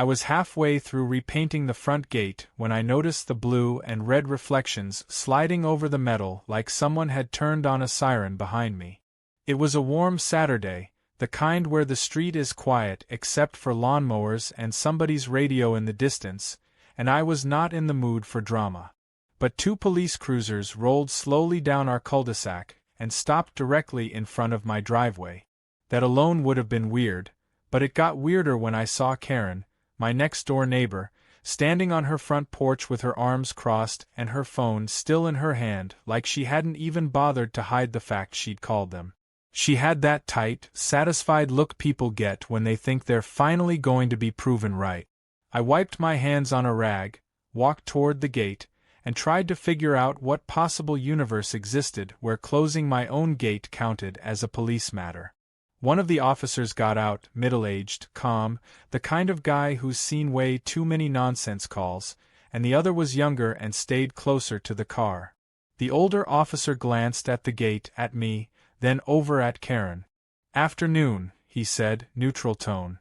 I was halfway through repainting the front gate when I noticed the blue and red reflections sliding over the metal like someone had turned on a siren behind me. It was a warm Saturday, the kind where the street is quiet except for lawnmowers and somebody's radio in the distance, and I was not in the mood for drama. But two police cruisers rolled slowly down our cul-de-sac and stopped directly in front of my driveway. That alone would have been weird, but it got weirder when I saw Karen, my next-door neighbor, standing on her front porch with her arms crossed and her phone still in her hand like she hadn't even bothered to hide the fact she'd called them. She had that tight, satisfied look people get when they think they're finally going to be proven right. I wiped my hands on a rag, walked toward the gate, and tried to figure out what possible universe existed where closing my own gate counted as a police matter. One of the officers got out, middle-aged, calm, the kind of guy who's seen way too many nonsense calls, and the other was younger and stayed closer to the car. The older officer glanced at the gate, at me, then over at Karen. "Afternoon," he said, neutral tone.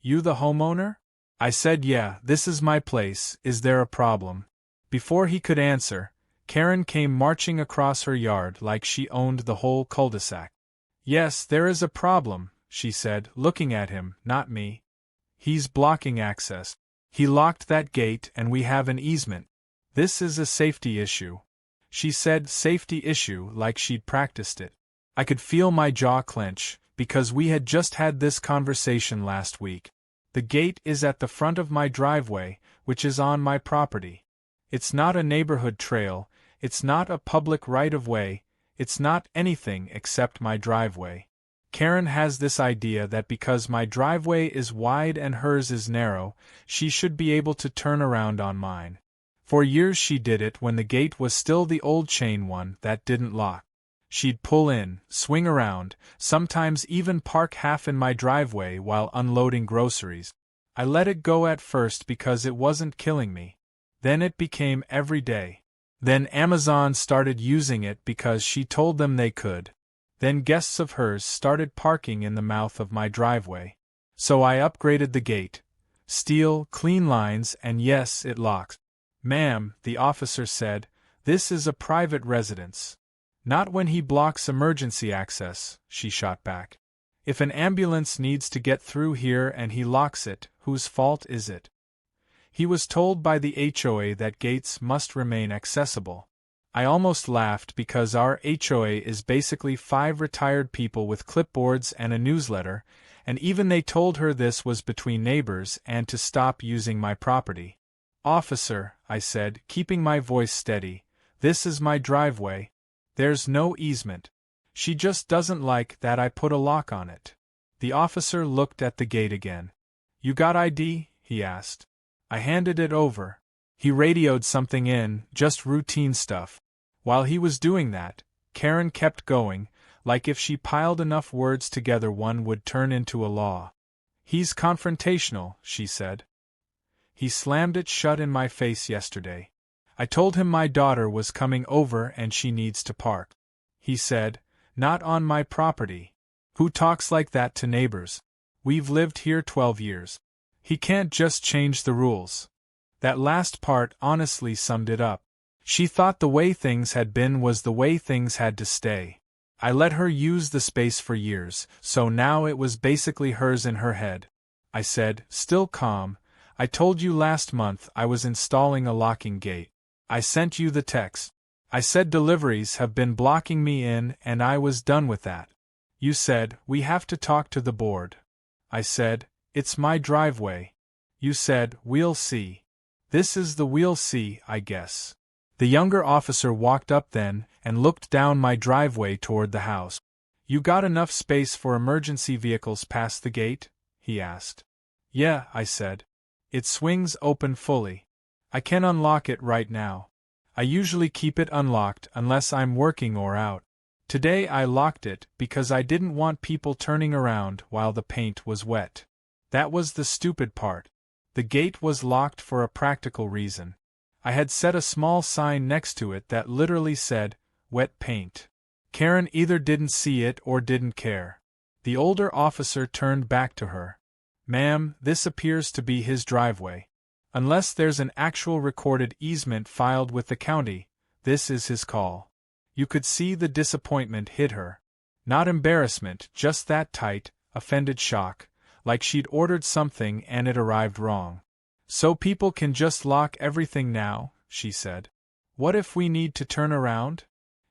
"You the homeowner?" I said, "Yeah, this is my place, is there a problem?" Before he could answer, Karen came marching across her yard like she owned the whole cul-de-sac. "Yes, there is a problem," she said, looking at him, not me. "He's blocking access. He locked that gate and we have an easement. This is a safety issue." She said safety issue like she'd practiced it. I could feel my jaw clench, because we had just had this conversation last week. The gate is at the front of my driveway, which is on my property. It's not a neighborhood trail, it's not a public right-of-way, it's not anything except my driveway. Karen has this idea that because my driveway is wide and hers is narrow, she should be able to turn around on mine. For years she did it when the gate was still the old chain one that didn't lock. She'd pull in, swing around, sometimes even park half in my driveway while unloading groceries. I let it go at first because it wasn't killing me. Then it became every day. Then Amazon started using it because she told them they could. Then guests of hers started parking in the mouth of my driveway. So I upgraded the gate. Steel, clean lines, and yes, it locks. "Ma'am," the officer said, "this is a private residence." "Not when he blocks emergency access," she shot back. "If an ambulance needs to get through here and he locks it, whose fault is it?" He was told by the HOA that gates must remain accessible. I almost laughed because our HOA is basically 5 retired people with clipboards and a newsletter, and even they told her this was between neighbors and to stop using my property. "Officer," I said, keeping my voice steady, "this is my driveway. There's no easement. She just doesn't like that I put a lock on it." The officer looked at the gate again. "You got ID?" he asked. I handed it over. He radioed something in, just routine stuff. While he was doing that, Karen kept going, like if she piled enough words together one would turn into a law. "He's confrontational," she said. "He slammed it shut in my face yesterday. I told him my daughter was coming over and she needs to park. He said, 'Not on my property.' Who talks like that to neighbors? We've lived here 12 years. He can't just change the rules." That last part honestly summed it up. She thought the way things had been was the way things had to stay. I let her use the space for years, so now it was basically hers in her head. I said, still calm, "I told you last month I was installing a locking gate. I sent you the text. I said deliveries have been blocking me in and I was done with that. You said, we have to talk to the board. I said, it's my driveway. You said, we'll see. This is the we'll see, I guess." The younger officer walked up then and looked down my driveway toward the house. "You got enough space for emergency vehicles past the gate?" he asked. "Yeah," I said. "It swings open fully. I can unlock it right now. I usually keep it unlocked unless I'm working or out. Today I locked it because I didn't want people turning around while the paint was wet. That was the stupid part. The gate was locked for a practical reason. I had set a small sign next to it that literally said, 'Wet paint.'" Karen either didn't see it or didn't care. The older officer turned back to her. "Ma'am, this appears to be his driveway. Unless there's an actual recorded easement filed with the county, this is his call." You could see the disappointment hit her. Not embarrassment, just that tight, offended shock, like she'd ordered something and it arrived wrong. "So people can just lock everything now," she said. "What if we need to turn around?"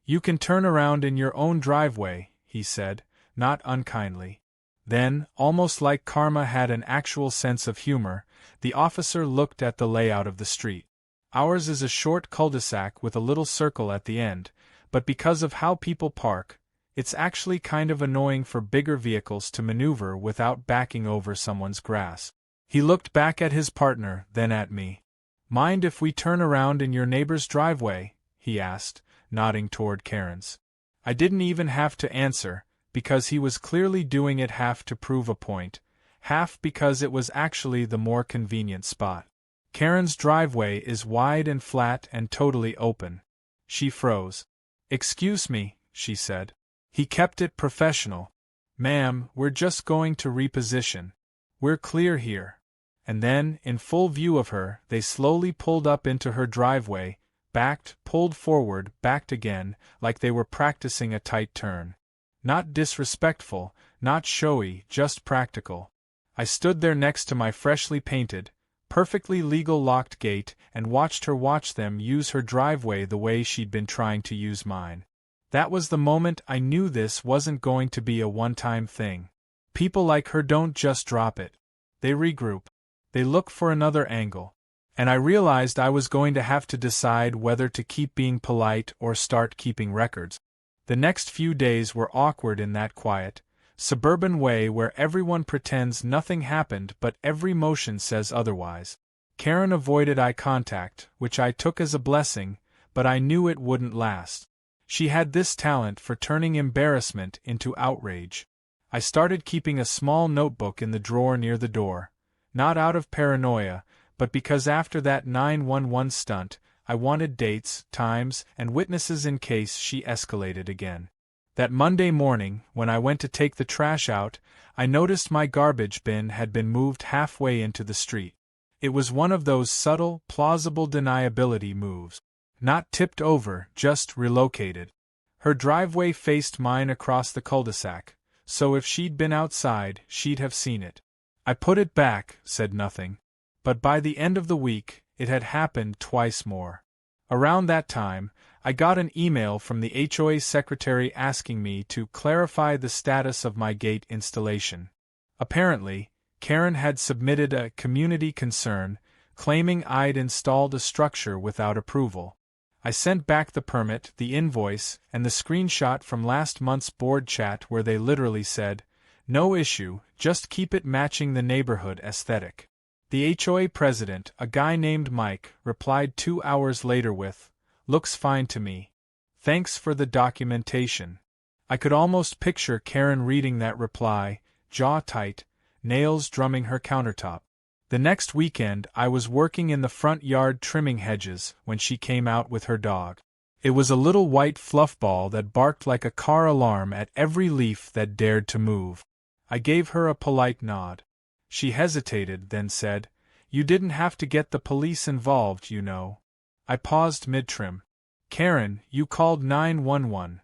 "You can turn around in your own driveway," he said, not unkindly. Then, almost like karma had an actual sense of humor, the officer looked at the layout of the street. "Ours is a short cul-de-sac with a little circle at the end, but because of how people park, it's actually kind of annoying for bigger vehicles to maneuver without backing over someone's grass." He looked back at his partner, then at me. "Mind if we turn around in your neighbor's driveway?" he asked, nodding toward Karen's. I didn't even have to answer, because he was clearly doing it half to prove a point, half because it was actually the more convenient spot. Karen's driveway is wide and flat and totally open. She froze. "Excuse me," she said. He kept it professional. "Ma'am, we're just going to reposition. We're clear here." And then, in full view of her, they slowly pulled up into her driveway, backed, pulled forward, backed again, like they were practicing a tight turn. Not disrespectful, not showy, just practical. I stood there next to my freshly painted, perfectly legal locked gate and watched her watch them use her driveway the way she'd been trying to use mine. That was the moment I knew this wasn't going to be a one-time thing. People like her don't just drop it. They regroup. They look for another angle. And I realized I was going to have to decide whether to keep being polite or start keeping records. The next few days were awkward in that quiet, suburban way where everyone pretends nothing happened but every motion says otherwise. Karen avoided eye contact, which I took as a blessing, but I knew it wouldn't last. She had this talent for turning embarrassment into outrage. I started keeping a small notebook in the drawer near the door, not out of paranoia, but because after that 911 stunt, I wanted dates, times, and witnesses in case she escalated again. That Monday morning, when I went to take the trash out, I noticed my garbage bin had been moved halfway into the street. It was one of those subtle, plausible deniability moves. Not tipped over, just relocated. Her driveway faced mine across the cul-de-sac, so if she'd been outside, she'd have seen it. I put it back, said nothing. But by the end of the week, it had happened twice more. Around that time, I got an email from the HOA secretary asking me to clarify the status of my gate installation. Apparently, Karen had submitted a community concern, claiming I'd installed a structure without approval. I sent back the permit, the invoice, and the screenshot from last month's board chat where they literally said, "No issue, just keep it matching the neighborhood aesthetic." The HOA president, a guy named Mike, replied 2 hours later with, "Looks fine to me. Thanks for the documentation." I could almost picture Karen reading that reply, jaw tight, nails drumming her countertop. The next weekend I was working in the front yard trimming hedges when she came out with her dog. It was a little white fluffball that barked like a car alarm at every leaf that dared to move. I gave her a polite nod. She hesitated, then said, "You didn't have to get the police involved, you know." I paused mid-trim. "Karen, you called 911.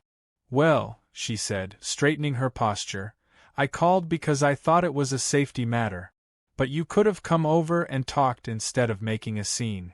"Well," she said, straightening her posture, "I called because I thought it was a safety matter. But you could have come over and talked instead of making a scene."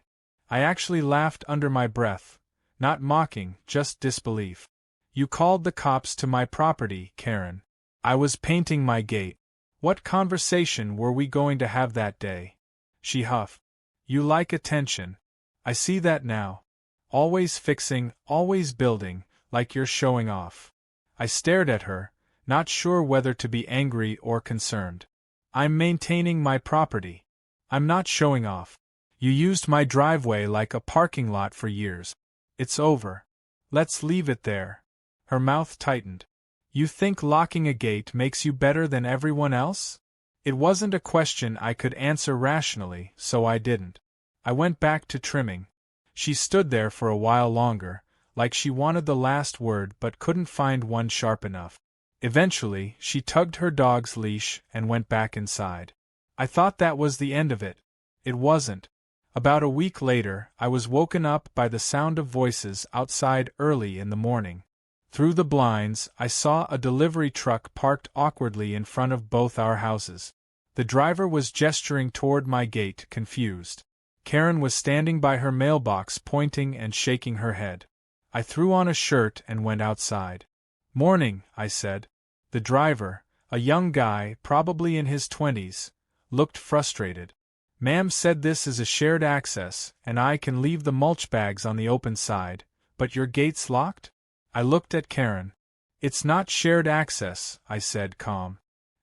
I actually laughed under my breath, not mocking, just disbelief. "You called the cops to my property, Karen. I was painting my gate. What conversation were we going to have that day?" She huffed. "You like attention. I see that now. Always fixing, always building, like you're showing off." I stared at her, not sure whether to be angry or concerned. "I'm maintaining my property. I'm not showing off. You used my driveway like a parking lot for years. It's over. Let's leave it there." Her mouth tightened. "You think locking a gate makes you better than everyone else?" It wasn't a question I could answer rationally, so I didn't. I went back to trimming. She stood there for a while longer, like she wanted the last word but couldn't find one sharp enough. Eventually, she tugged her dog's leash and went back inside. I thought that was the end of it. It wasn't. About a week later, I was woken up by the sound of voices outside early in the morning. Through the blinds, I saw a delivery truck parked awkwardly in front of both our houses. The driver was gesturing toward my gate, confused. Karen was standing by her mailbox, pointing and shaking her head. I threw on a shirt and went outside. "Morning," I said. The driver, a young guy, probably in his 20s, looked frustrated. "Ma'am said this is a shared access, and I can leave the mulch bags on the open side, but your gate's locked?" I looked at Karen. "It's not shared access," I said, calm.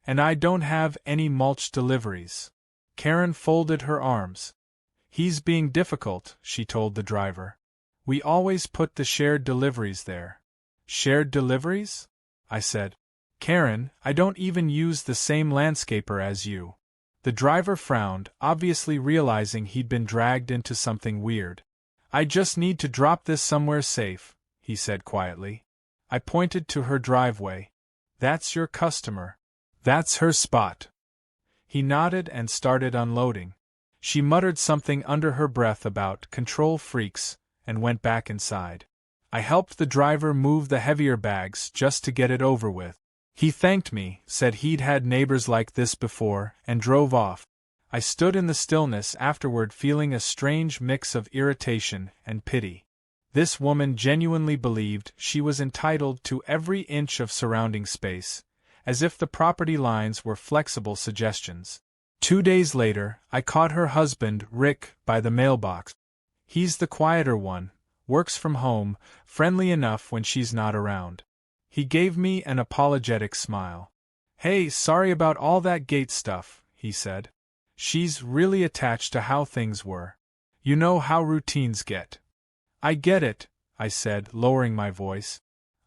"And I don't have any mulch deliveries." Karen folded her arms. "He's being difficult," she told the driver. "We always put the shared deliveries there." "Shared deliveries?" I said. "Karen, I don't even use the same landscaper as you." The driver frowned, obviously realizing he'd been dragged into something weird. "I just need to drop this somewhere safe," he said quietly. I pointed to her driveway. "That's your customer. That's her spot." He nodded and started unloading. She muttered something under her breath about control freaks and went back inside. I helped the driver move the heavier bags just to get it over with. He thanked me, said he'd had neighbors like this before, and drove off. I stood in the stillness afterward feeling a strange mix of irritation and pity. This woman genuinely believed she was entitled to every inch of surrounding space, as if the property lines were flexible suggestions. 2 days later, I caught her husband, Rick, by the mailbox. He's the quieter one, works from home, friendly enough when she's not around. He gave me an apologetic smile. "Hey, sorry about all that gate stuff," he said. "She's really attached to how things were. You know how routines get." "I get it," I said, lowering my voice.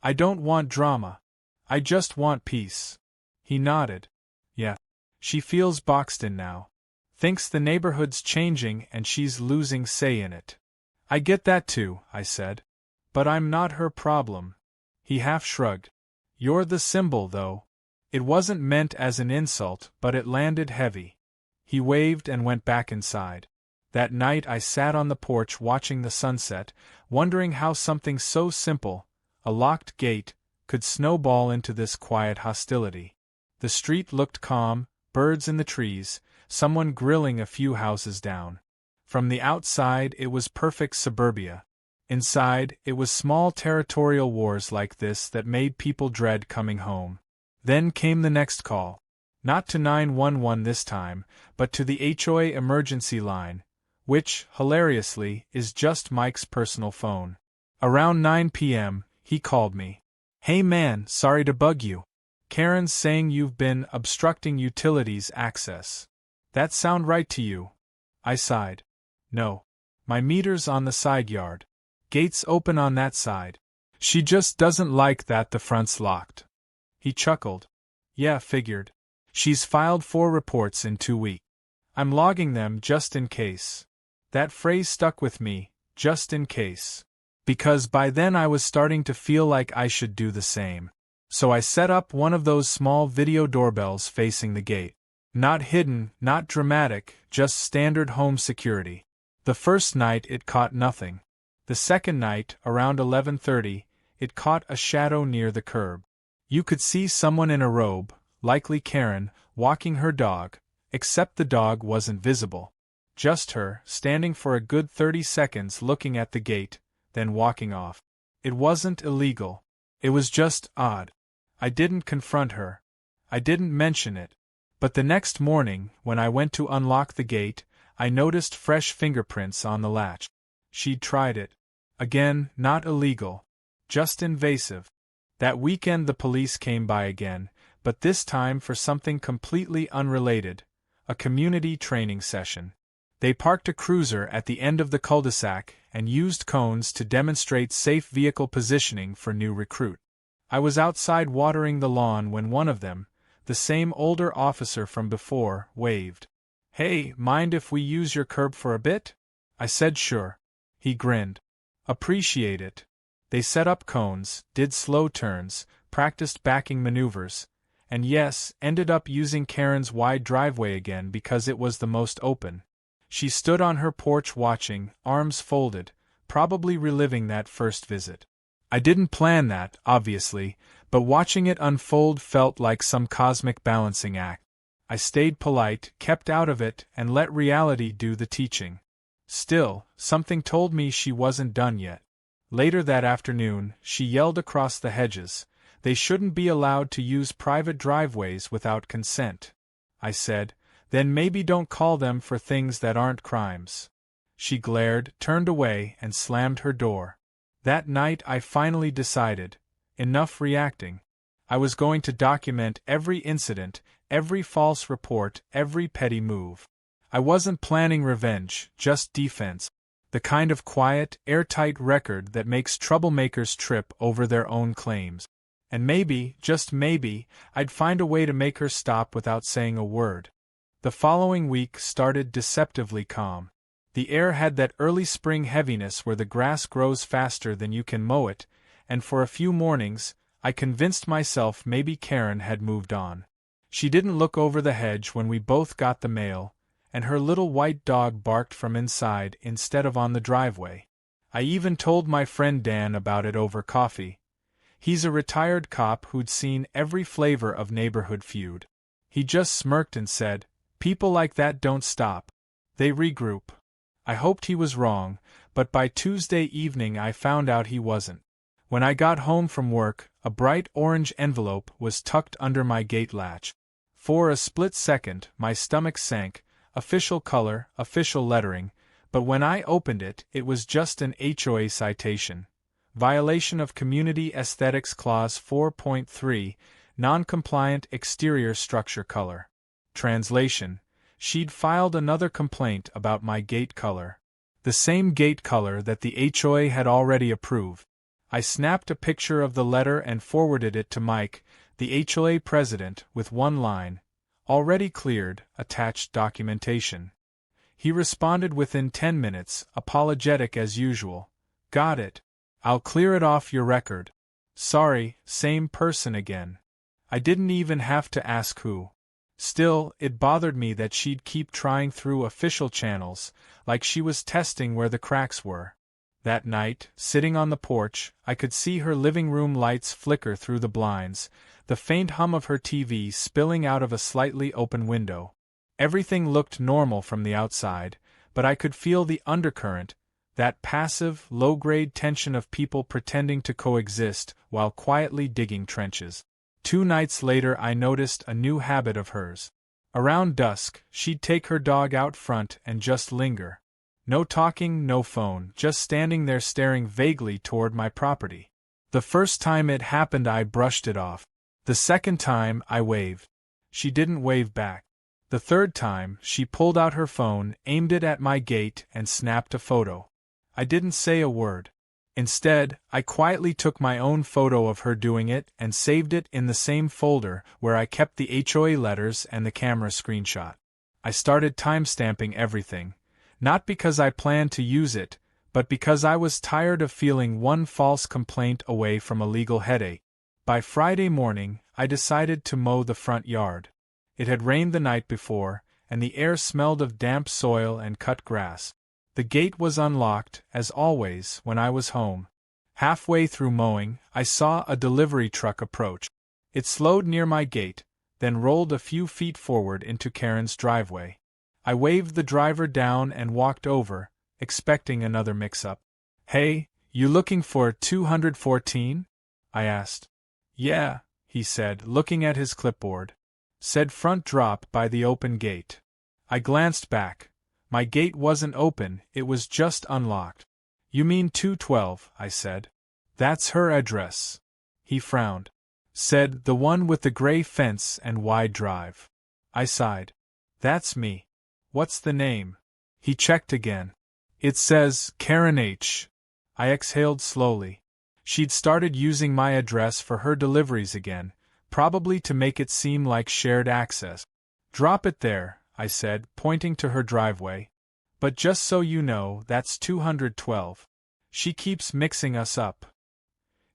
"I don't want drama. I just want peace." He nodded. "Yeah. She feels boxed in now. Thinks the neighborhood's changing and she's losing say in it." "I get that too," I said. "But I'm not her problem." He half shrugged. "You're the symbol, though." It wasn't meant as an insult, but it landed heavy. He waved and went back inside. That night I sat on the porch watching the sunset, wondering how something so simple, a locked gate, could snowball into this quiet hostility. The street looked calm, birds in the trees, someone grilling a few houses down. From the outside it was perfect suburbia. Inside, it was small territorial wars like this that made people dread coming home. Then came the next call. Not to 911 this time, but to the HOA emergency line, which, hilariously, is just Mike's personal phone. Around 9 p.m., he called me. "Hey man, sorry to bug you. Karen's saying you've been obstructing utilities access. That sound right to you?" I sighed. "No. My meter's on the side yard. Gate's open on that side. She just doesn't like that the front's locked." He chuckled. "Yeah, figured. She's filed 4 reports in 2 weeks. I'm logging them just in case." That phrase stuck with me, just in case. Because by then I was starting to feel like I should do the same. So I set up one of those small video doorbells facing the gate. Not hidden, not dramatic, just standard home security. The first night it caught nothing. The second night, around 11:30, it caught a shadow near the curb. You could see someone in a robe, likely Karen, walking her dog, except the dog wasn't visible. Just her, standing for a good 30 seconds looking at the gate, then walking off. It wasn't illegal. It was just odd. I didn't confront her. I didn't mention it. But the next morning, when I went to unlock the gate, I noticed fresh fingerprints on the latch. She'd tried it. Again, not illegal. Just invasive. That weekend the police came by again, but this time for something completely unrelated, a community training session. They parked a cruiser at the end of the cul-de-sac and used cones to demonstrate safe vehicle positioning for new recruit. I was outside watering the lawn when one of them, the same older officer from before, waved. "Hey, mind if we use your curb for a bit?" I said sure. He grinned. "Appreciate it." They set up cones, did slow turns, practiced backing maneuvers, and yes, ended up using Karen's wide driveway again because it was the most open. She stood on her porch watching, arms folded, probably reliving that first visit. I didn't plan that, obviously, but watching it unfold felt like some cosmic balancing act. I stayed polite, kept out of it, and let reality do the teaching. Still, something told me she wasn't done yet. Later that afternoon, she yelled across the hedges, "They shouldn't be allowed to use private driveways without consent." I said, "Then maybe don't call them for things that aren't crimes." She glared, turned away, and slammed her door. That night I finally decided, enough reacting. I was going to document every incident, every false report, every petty move. I wasn't planning revenge, just defense. The kind of quiet, airtight record that makes troublemakers trip over their own claims. And maybe, just maybe, I'd find a way to make her stop without saying a word. The following week started deceptively calm. The air had that early spring heaviness where the grass grows faster than you can mow it, and for a few mornings, I convinced myself maybe Karen had moved on. She didn't look over the hedge when we both got the mail, and her little white dog barked from inside instead of on the driveway. I even told my friend Dan about it over coffee. He's a retired cop who'd seen every flavor of neighborhood feud. He just smirked and said, "People like that don't stop. They regroup." I hoped he was wrong, but by Tuesday evening I found out he wasn't. When I got home from work, a bright orange envelope was tucked under my gate latch. For a split second, my stomach sank. Official color, official lettering, but when I opened it, it was just an HOA citation. Violation of Community Aesthetics Clause 4.3, Non-compliant exterior structure color. Translation: she'd filed another complaint about my gate color. The same gate color that the HOA had already approved. I snapped a picture of the letter and forwarded it to Mike, the HOA president, with one line, "Already cleared, attached documentation." He responded within 10 minutes, apologetic as usual. "Got it. I'll clear it off your record. Sorry, same person again." I didn't even have to ask who. Still, it bothered me that she'd keep trying through official channels, like she was testing where the cracks were. That night, sitting on the porch, I could see her living room lights flicker through the blinds, the faint hum of her TV spilling out of a slightly open window. Everything looked normal from the outside, but I could feel the undercurrent, that passive, low-grade tension of people pretending to coexist while quietly digging trenches. 2 nights later I noticed a new habit of hers. Around dusk, she'd take her dog out front and just linger. No talking, no phone, just standing there staring vaguely toward my property. The first time it happened I brushed it off. The second time I waved. She didn't wave back. The third time, she pulled out her phone, aimed it at my gate, and snapped a photo. I didn't say a word. Instead, I quietly took my own photo of her doing it and saved it in the same folder where I kept the HOA letters and the camera screenshot. I started timestamping everything, not because I planned to use it, but because I was tired of feeling one false complaint away from a legal headache. By Friday morning, I decided to mow the front yard. It had rained the night before, and the air smelled of damp soil and cut grass. The gate was unlocked, as always, when I was home. Halfway through mowing, I saw a delivery truck approach. It slowed near my gate, then rolled a few feet forward into Karen's driveway. I waved the driver down and walked over, expecting another mix-up. "Hey, you looking for 214? I asked. "Yeah," he said, looking at his clipboard. "Said front drop by the open gate." I glanced back. My gate wasn't open, it was just unlocked. "You mean 212, I said. "That's her address." He frowned. Said, "The one with the gray fence and wide drive." I sighed. "That's me." "What's the name?" He checked again. "It says Karen H." I exhaled slowly. She'd started using my address for her deliveries again, probably to make it seem like shared access. "Drop it there," I said, pointing to her driveway. "But just so you know, that's 212. She keeps mixing us up."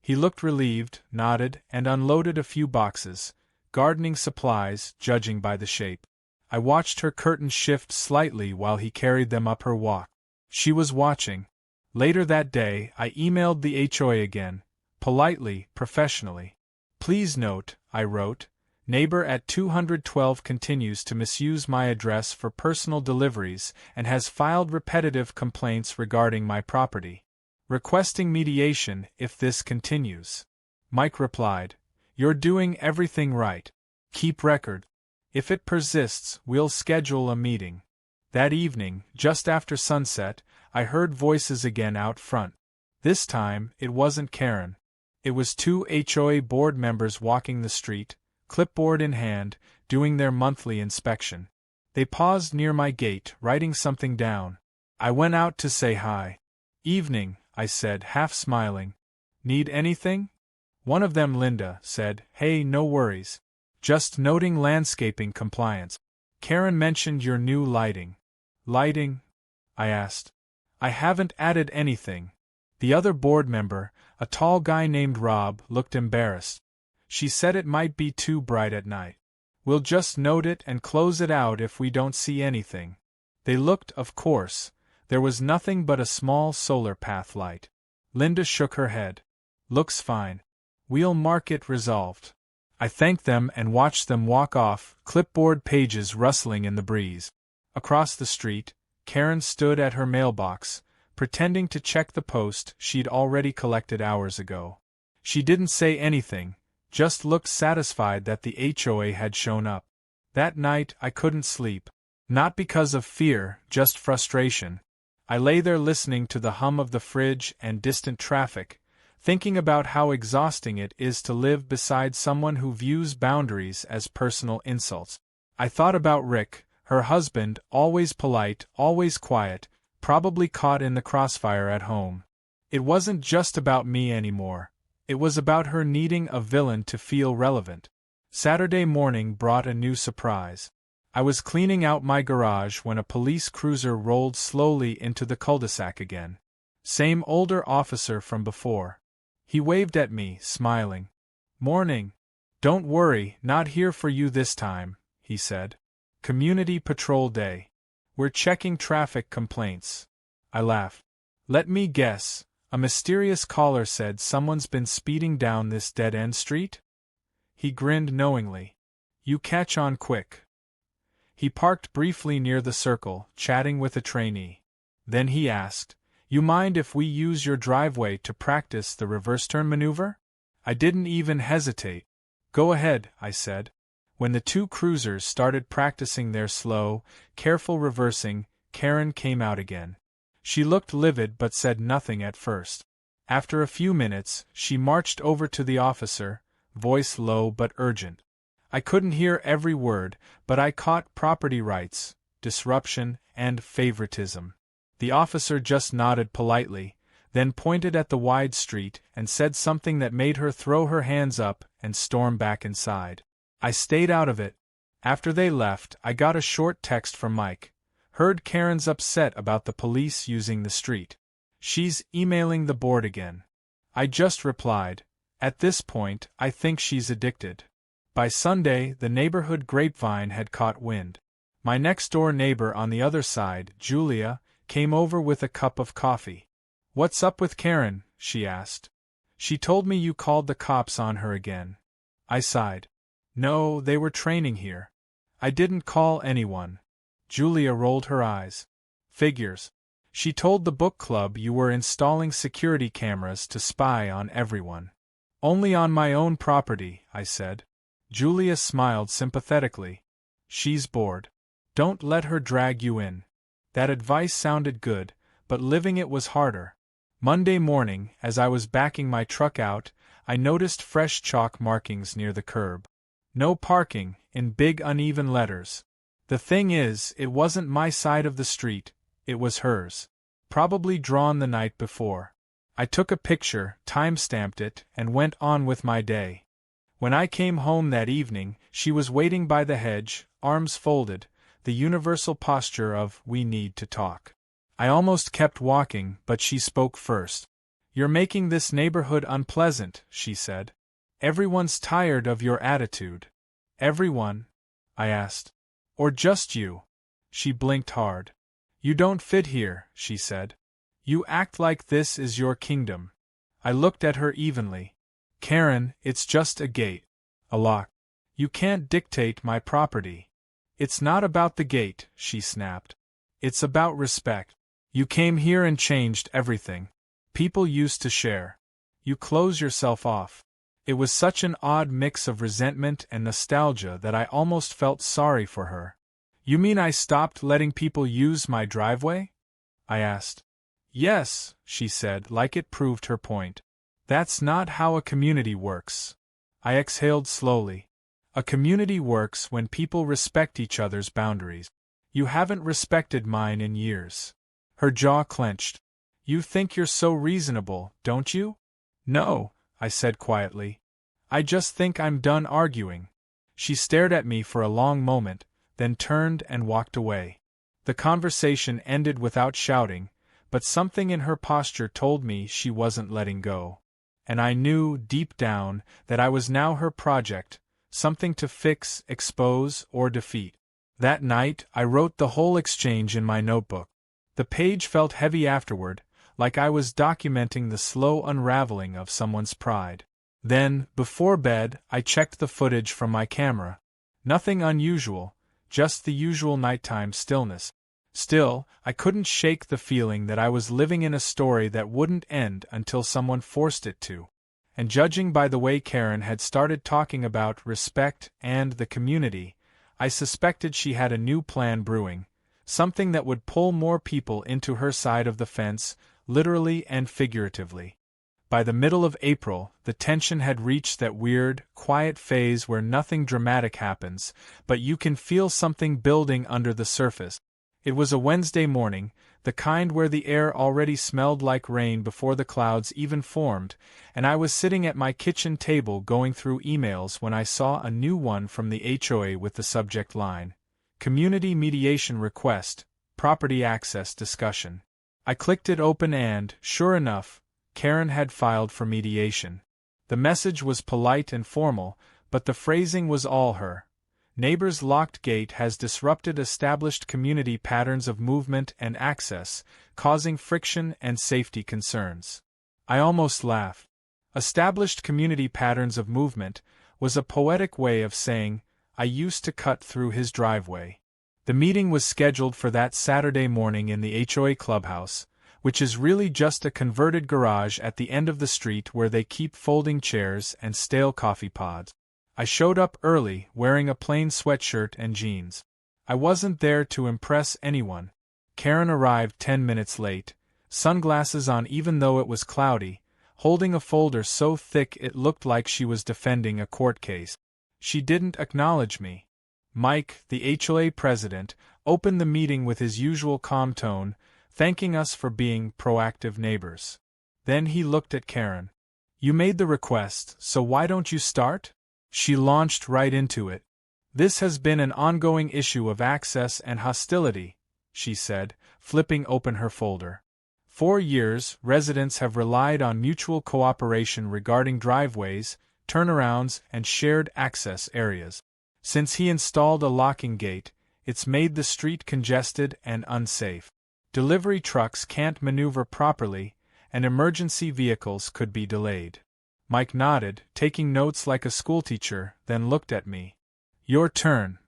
He looked relieved, nodded, and unloaded a few boxes. gardening supplies, judging by the shape. I watched her curtains shift slightly while he carried them up her walk. She was watching. Later that day, I emailed the HOA again, politely, professionally. Please note, I wrote, neighbor at 212 continues to misuse my address for personal deliveries and has filed repetitive complaints regarding my property. Requesting mediation if this continues. Mike replied, "You're doing everything right. Keep record. If it persists, we'll schedule a meeting." That evening, just after sunset, I heard voices again out front. This time, it wasn't Karen. It was two HOA board members walking the street, clipboard in hand, doing their monthly inspection. They paused near my gate, writing something down. I went out to say hi. "Evening," I said, half smiling. "Need anything?" One of them, Linda, said, "Hey, no worries. Just noting landscaping compliance. Karen mentioned your new lighting." "Lighting?" I asked. "I haven't added anything." The other board member, a tall guy named Rob, looked embarrassed. "She said it might be too bright at night. We'll just note it and close it out if we don't see anything." They looked, of course. There was nothing but a small solar path light. Linda shook her head. "Looks fine. We'll mark it resolved." I thanked them and watched them walk off, clipboard pages rustling in the breeze. Across the street, Karen stood at her mailbox, pretending to check the post she'd already collected hours ago. She didn't say anything, just looked satisfied that the HOA had shown up. That night I couldn't sleep. Not because of fear, just frustration. I lay there listening to the hum of the fridge and distant traffic, thinking about how exhausting it is to live beside someone who views boundaries as personal insults. I thought about Rick, her husband, always polite, always quiet, probably caught in the crossfire at home. It wasn't just about me anymore. It was about her needing a villain to feel relevant. Saturday morning brought a new surprise. I was cleaning out my garage when a police cruiser rolled slowly into the cul-de-sac again. Same older officer from before. He waved at me, smiling. "Morning. Don't worry, not here for you this time," he said. "Community Patrol Day. We're checking traffic complaints." I laughed. "Let me guess, a mysterious caller said someone's been speeding down this dead-end street?" He grinned knowingly. "You catch on quick." He parked briefly near the circle, chatting with a trainee. Then he asked, "You mind if we use your driveway to practice the reverse turn maneuver?" I didn't even hesitate. "Go ahead," I said. When the two cruisers started practicing their slow, careful reversing, Karen came out again. She looked livid but said nothing at first. After a few minutes, she marched over to the officer, voice low but urgent. I couldn't hear every word, but I caught property rights, disruption, and favoritism. The officer just nodded politely, then pointed at the wide street and said something that made her throw her hands up and storm back inside. I stayed out of it. After they left, I got a short text from Mike. Heard Karen's upset about the police using the street. She's emailing the board again. I just replied, "At this point, I think she's addicted." By Sunday, the neighborhood grapevine had caught wind. My next-door neighbor on the other side, Julia, came over with a cup of coffee. "What's up with Karen?" she asked. "She told me you called the cops on her again." I sighed. "No, they were training here. I didn't call anyone." Julia rolled her eyes. "Figures. She told the book club you were installing security cameras to spy on everyone." "Only on my own property," I said. Julia smiled sympathetically. "She's bored. Don't let her drag you in." That advice sounded good, but living it was harder. Monday morning, as I was backing my truck out, I noticed fresh chalk markings near the curb. "No parking," in big uneven letters. The thing is, it wasn't my side of the street, it was hers. Probably drawn the night before. I took a picture, time-stamped it, and went on with my day. When I came home that evening, she was waiting by the hedge, arms folded, the universal posture of, "We need to talk." I almost kept walking, but she spoke first. "You're making this neighborhood unpleasant," she said. "Everyone's tired of your attitude." Everyone? I asked. Or just you? She blinked hard. You don't fit here, she said. You act like this is your kingdom. I looked at her evenly. Karen, it's just a gate. A lock. You can't dictate my property. It's not about the gate, she snapped. It's about respect. You came here and changed everything. People used to share. You close yourself off. It was such an odd mix of resentment and nostalgia that I almost felt sorry for her. You mean I stopped letting people use my driveway? I asked. Yes, she said, like it proved her point. That's not how a community works. I exhaled slowly. A community works when people respect each other's boundaries. You haven't respected mine in years. Her jaw clenched. You think you're so reasonable, don't you? No, I said quietly. I just think I'm done arguing. She stared at me for a long moment, then turned and walked away. The conversation ended without shouting, but something in her posture told me she wasn't letting go. And I knew, deep down, that I was now her project, something to fix, expose, or defeat. That night, I wrote the whole exchange in my notebook. The page felt heavy afterward, like I was documenting the slow unraveling of someone's pride. Then, before bed, I checked the footage from my camera. Nothing unusual, just the usual nighttime stillness. Still, I couldn't shake the feeling that I was living in a story that wouldn't end until someone forced it to. And judging by the way Karen had started talking about respect and the community, I suspected she had a new plan brewing, something that would pull more people into her side of the fence, literally and figuratively. By the middle of April, the tension had reached that weird, quiet phase where nothing dramatic happens, but you can feel something building under the surface. It was a Wednesday morning, the kind where the air already smelled like rain before the clouds even formed, and I was sitting at my kitchen table going through emails when I saw a new one from the HOA with the subject line, Community Mediation Request, Property Access Discussion. I clicked it open and, sure enough, Karen had filed for mediation. The message was polite and formal, but the phrasing was all her. Neighbors' locked gate has disrupted established community patterns of movement and access, causing friction and safety concerns. I almost laughed. Established community patterns of movement was a poetic way of saying, I used to cut through his driveway. The meeting was scheduled for that Saturday morning in the HOA clubhouse, which is really just a converted garage at the end of the street where they keep folding chairs and stale coffee pods. I showed up early, wearing a plain sweatshirt and jeans. I wasn't there to impress anyone. Karen arrived 10 minutes late, sunglasses on even though it was cloudy, holding a folder so thick it looked like she was defending a court case. She didn't acknowledge me. Mike, the HOA president, opened the meeting with his usual calm tone, thanking us for being proactive neighbors. Then he looked at Karen. You made the request, so why don't you start? She launched right into it. This has been an ongoing issue of access and hostility, she said, flipping open her folder. For years, residents have relied on mutual cooperation regarding driveways, turnarounds, and shared access areas. Since he installed a locking gate, it's made the street congested and unsafe. Delivery trucks can't maneuver properly, and emergency vehicles could be delayed. Mike nodded, taking notes like a schoolteacher, then looked at me. Your turn.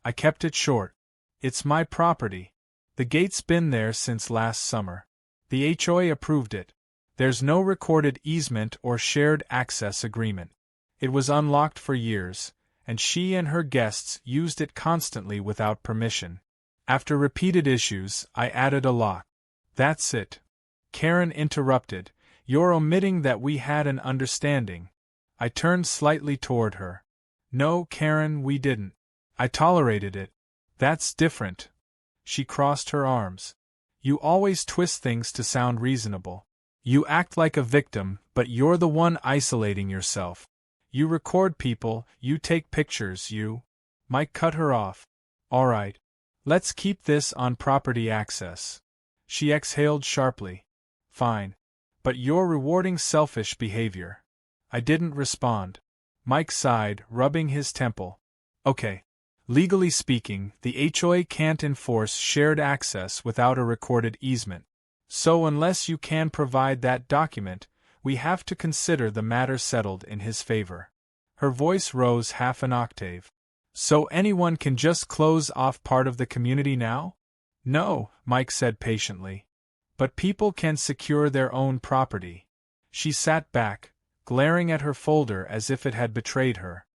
I kept it short. It's my property. The gate's been there since last summer. The HOA approved it. There's no recorded easement or shared access agreement. It was unlocked for years, and she and her guests used it constantly without permission. After repeated issues, I added a lock. That's it. Karen interrupted. You're omitting that we had an understanding. I turned slightly toward her. No, Karen, we didn't. I tolerated it. That's different. She crossed her arms. You always twist things to sound reasonable. You act like a victim, but you're the one isolating yourself. You record people, you take pictures, you... Mike cut her off. All right. Let's keep this on property access. She exhaled sharply. Fine. But you're rewarding selfish behavior. I didn't respond. Mike sighed, rubbing his temple. Okay. Legally speaking, the HOA can't enforce shared access without a recorded easement. So unless you can provide that document, we have to consider the matter settled in his favor. Her voice rose half an octave. So anyone can just close off part of the community now? No, Mike said patiently. But people can secure their own property. She sat back, glaring at her folder as if it had betrayed her.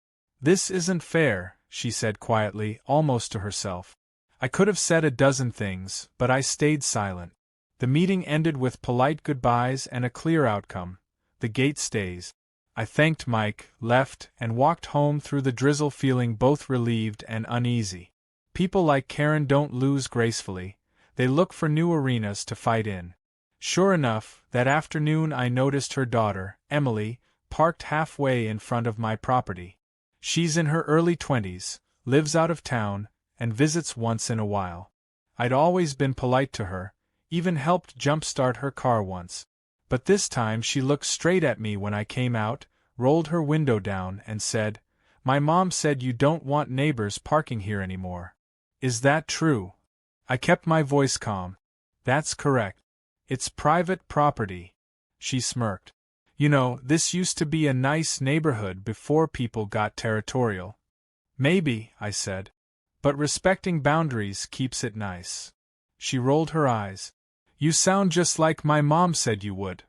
This isn't fair, she said quietly, almost to herself. I could have said a dozen things, but I stayed silent. The meeting ended with polite goodbyes and a clear outcome. The gate stays. I thanked Mike, left, and walked home through the drizzle feeling both relieved and uneasy. People like Karen don't lose gracefully. They look for new arenas to fight in. Sure enough, that afternoon I noticed her daughter, Emily, parked halfway in front of my property. She's in her early 20s, lives out of town, and visits once in a while. I'd always been polite to her, even helped jumpstart her car once. But this time she looked straight at me when I came out, rolled her window down, and said, "My mom said you don't want neighbors parking here anymore. Is that true?" I kept my voice calm. "That's correct. It's private property." She smirked. "You know, this used to be a nice neighborhood before people got territorial." "Maybe," I said. "But respecting boundaries keeps it nice." She rolled her eyes. "You sound just like my mom said you would."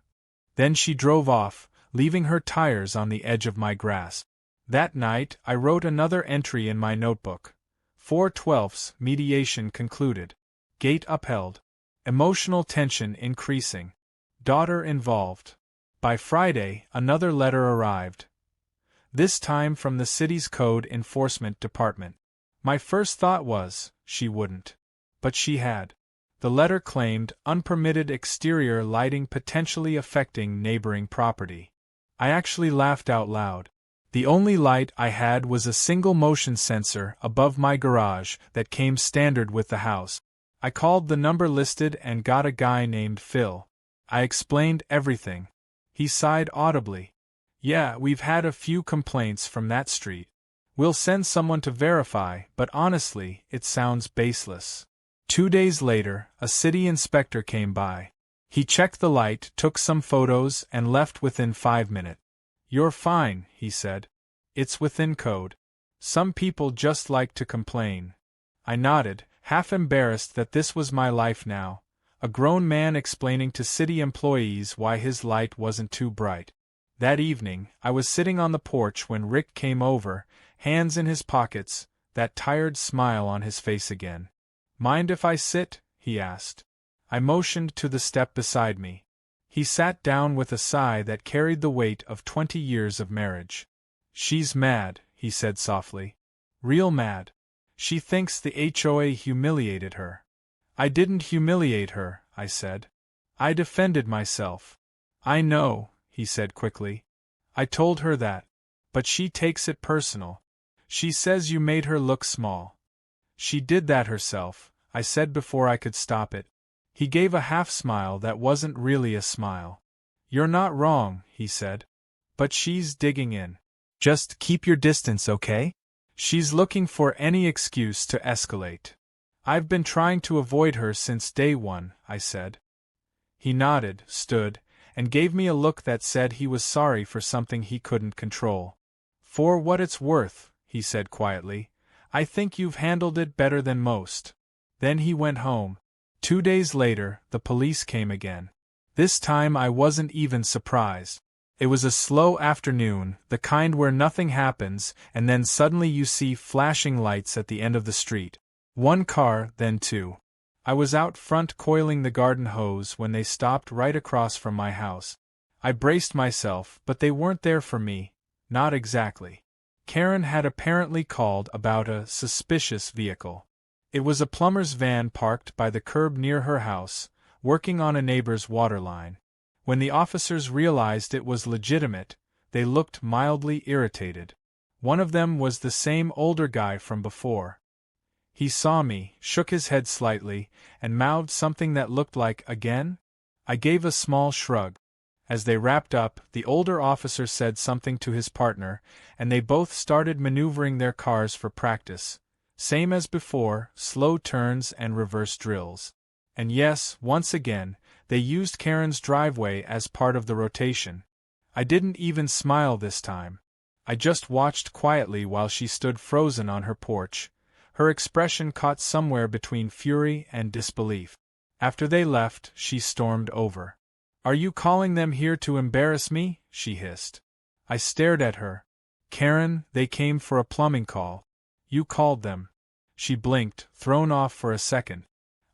Then she drove off, leaving her tires on the edge of my grasp. That night, I wrote another entry in my notebook. 4/12, mediation concluded. Gate upheld. Emotional tension increasing. Daughter involved. By Friday, another letter arrived. This time from the city's code enforcement department. My first thought was, she wouldn't. But she had. The letter claimed unpermitted exterior lighting potentially affecting neighboring property. I actually laughed out loud. The only light I had was a single motion sensor above my garage that came standard with the house. I called the number listed and got a guy named Phil. I explained everything. He sighed audibly. "Yeah, we've had a few complaints from that street. We'll send someone to verify, but honestly, it sounds baseless." 2 days later, a city inspector came by. He checked the light, took some photos, and left within 5 minutes. "You're fine," he said. "It's within code. Some people just like to complain." I nodded, half embarrassed that this was my life now. A grown man explaining to city employees why his light wasn't too bright. That evening, I was sitting on the porch when Rick came over, hands in his pockets, that tired smile on his face again. "Mind if I sit?" he asked. I motioned to the step beside me. He sat down with a sigh that carried the weight of 20 years of marriage. "She's mad," he said softly. "Real mad. She thinks the HOA humiliated her." "I didn't humiliate her," I said. "I defended myself." "I know," he said quickly. "I told her that. But she takes it personal. She says you made her look small." "She did that herself," I said before I could stop it. He gave a half-smile that wasn't really a smile. "You're not wrong," he said. "But she's digging in. Just keep your distance, okay? She's looking for any excuse to escalate." "I've been trying to avoid her since day one," I said. He nodded, stood, and gave me a look that said he was sorry for something he couldn't control. "For what it's worth," he said quietly, "I think you've handled it better than most." Then he went home. 2 days later, the police came again. This time I wasn't even surprised. It was a slow afternoon, the kind where nothing happens, and then suddenly you see flashing lights at the end of the street. One car, then two. I was out front coiling the garden hose when they stopped right across from my house. I braced myself, but they weren't there for me. Not exactly. Karen had apparently called about a suspicious vehicle. It was a plumber's van parked by the curb near her house, working on a neighbor's water line. When the officers realized it was legitimate, they looked mildly irritated. One of them was the same older guy from before. He saw me, shook his head slightly, and mouthed something that looked like, "Again?" I gave a small shrug. As they wrapped up, the older officer said something to his partner, and they both started maneuvering their cars for practice. Same as before, slow turns and reverse drills. And yes, once again, they used Karen's driveway as part of the rotation. I didn't even smile this time. I just watched quietly while she stood frozen on her porch, her expression caught somewhere between fury and disbelief. After they left, she stormed over. "Are you calling them here to embarrass me?" she hissed. I stared at her. "Karen, they came for a plumbing call. You called them." She blinked, thrown off for a second.